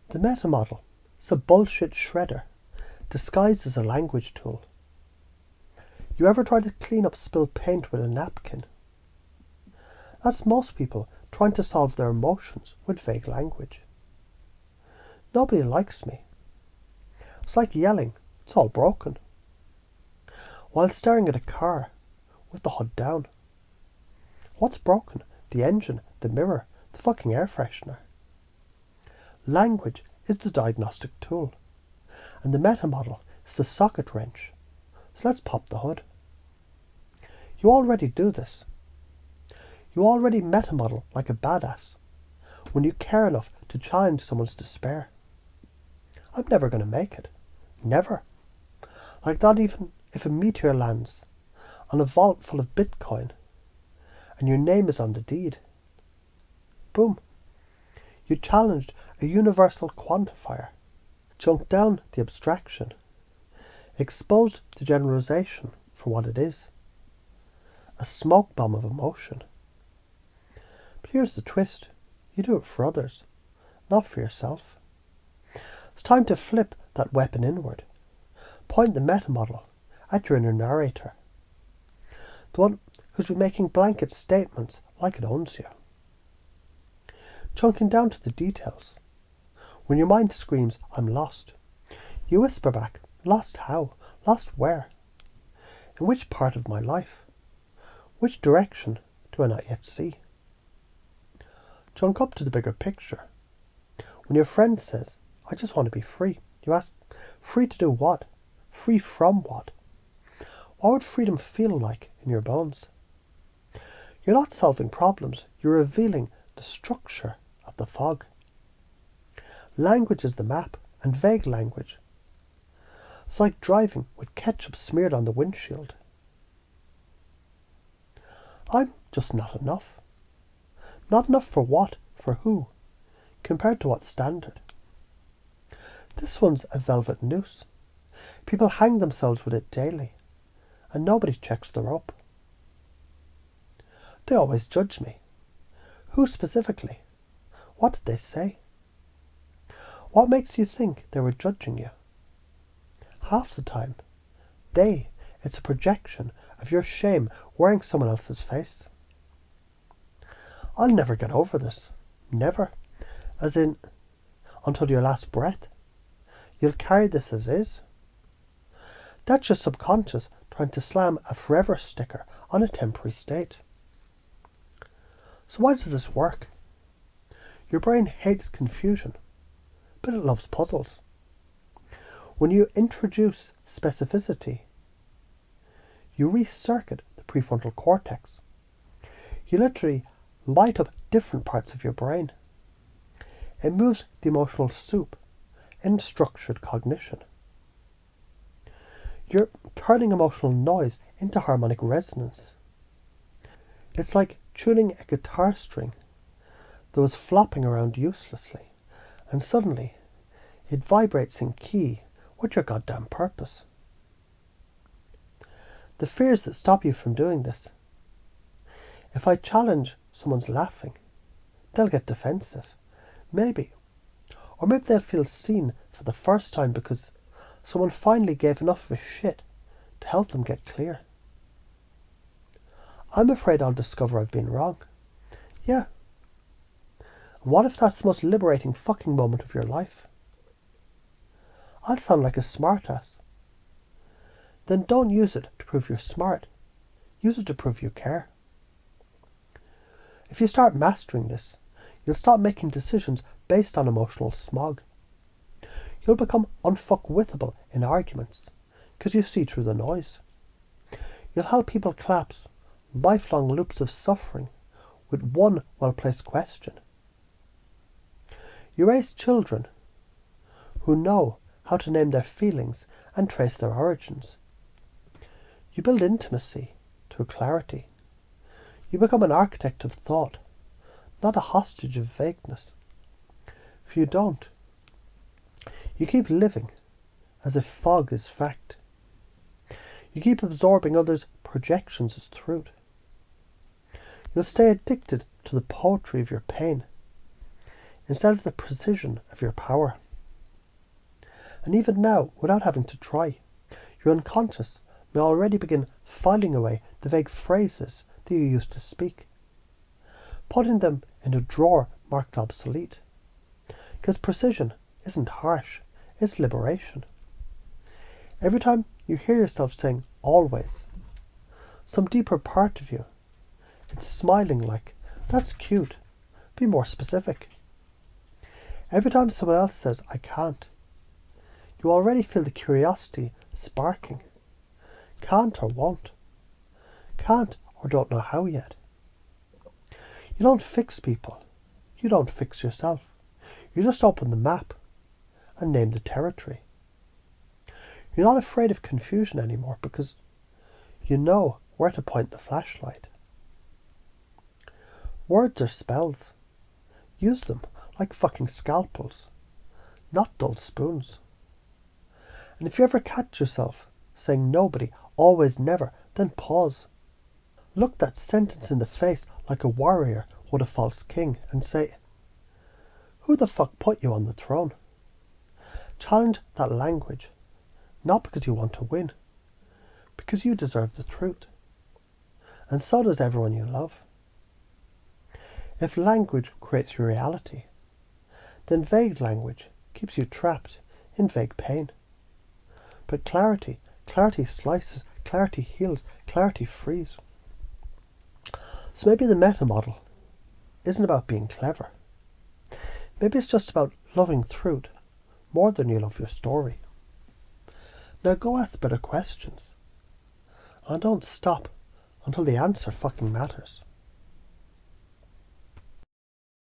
The metamodel is a bullshit shredder disguised as a language tool. You ever try to clean up spilled paint with a napkin? That's most people trying to solve their emotions with vague language. Nobody likes me. It's like yelling, it's all broken, while staring at a car with the hood down. What's broken? The engine, the mirror, the fucking air freshener. Language is the diagnostic tool, and the metamodel is the socket wrench. So let's pop the hood. You already do this. You already metamodel like a badass when you care enough to challenge someone's despair. I'm never going to make it. Never. Like not even if a meteor lands on a vault full of Bitcoin and your name is on the deed. Boom. You challenged a universal quantifier, chunked down the abstraction, exposed the generalization for what it is. A smoke bomb of emotion. But here's the twist. You do it for others, not for yourself. It's time to flip that weapon inward. Point the metamodel at your inner narrator. The one who's been making blanket statements like it owns you. Chunking down to the details. When your mind screams, I'm lost, you whisper back, lost how? Lost where? In which part of my life? Which direction do I not yet see? Chunk up to the bigger picture. When your friend says, I just want to be free, you ask, free to do what? Free from what? What would freedom feel like in your bones? You're not solving problems, you're revealing the structure of the fog. Language is the map, and vague language. It's like driving with ketchup smeared on the windshield. I'm just not enough. Not enough for what? For who? Compared to what standard? This one's a velvet noose. People hang themselves with it daily, and nobody checks the rope. They always judge me. Who specifically? What did they say? What makes you think they were judging you? Half the time, it's a projection of your shame wearing someone else's face. I'll never get over this. Never. As in, until your last breath. You'll carry this as is. That's your subconscious trying to slam a forever sticker on a temporary state. So why does this work? Your brain hates confusion, but it loves puzzles. When you introduce specificity, you recircuit the prefrontal cortex. You literally light up different parts of your brain. It moves the emotional soup in structured cognition. You're turning emotional noise into harmonic resonance. It's like tuning a guitar string that was flopping around uselessly, and suddenly it vibrates in key with your goddamn purpose. The fears that stop you from doing this. If I challenge someone's laughing, they'll get defensive. Maybe. Or maybe they'll feel seen for the first time because someone finally gave enough of a shit to help them get clear. I'm afraid I'll discover I've been wrong. Yeah. And what if that's the most liberating fucking moment of your life? I'll sound like a smartass. Then don't use it to prove you're smart. Use it to prove you care. If you start mastering this, you'll stop making decisions based on emotional smog. You'll become unfuckwithable in arguments because you see through the noise. You'll help people collapse lifelong loops of suffering with one well-placed question. You raise children who know how to name their feelings and trace their origins. You build intimacy through clarity. You become an architect of thought, not a hostage of vagueness. If you don't, you keep living as if fog is fact. You keep absorbing others' projections as truth. You'll stay addicted to the poetry of your pain, instead of the precision of your power. And even now, without having to try, your unconscious may already begin filing away the vague phrases that you used to speak, putting them in a drawer marked obsolete. Because precision isn't harsh, it's liberation. Every time you hear yourself saying always, some deeper part of you, it's smiling like, that's cute, be more specific. Every time someone else says I can't, you already feel the curiosity sparking. Can't or won't. Can't or don't know how yet. You don't fix people. You don't fix yourself. You just open the map and name the territory. You're not afraid of confusion anymore because you know where to point the flashlight. Words are spells. Use them like fucking scalpels, not dull spoons. And if you ever catch yourself saying nobody, always, never, then pause. Look that sentence in the face like a warrior would a false king and say, who the fuck put you on the throne? Challenge that language, not because you want to win, because you deserve the truth. And so does everyone you love. If language creates your reality, then vague language keeps you trapped in vague pain. But clarity slices, clarity heals, clarity frees. So maybe the meta model isn't about being clever. Maybe it's just about loving truth more than you love your story. Now go ask better questions. And don't stop until the answer fucking matters.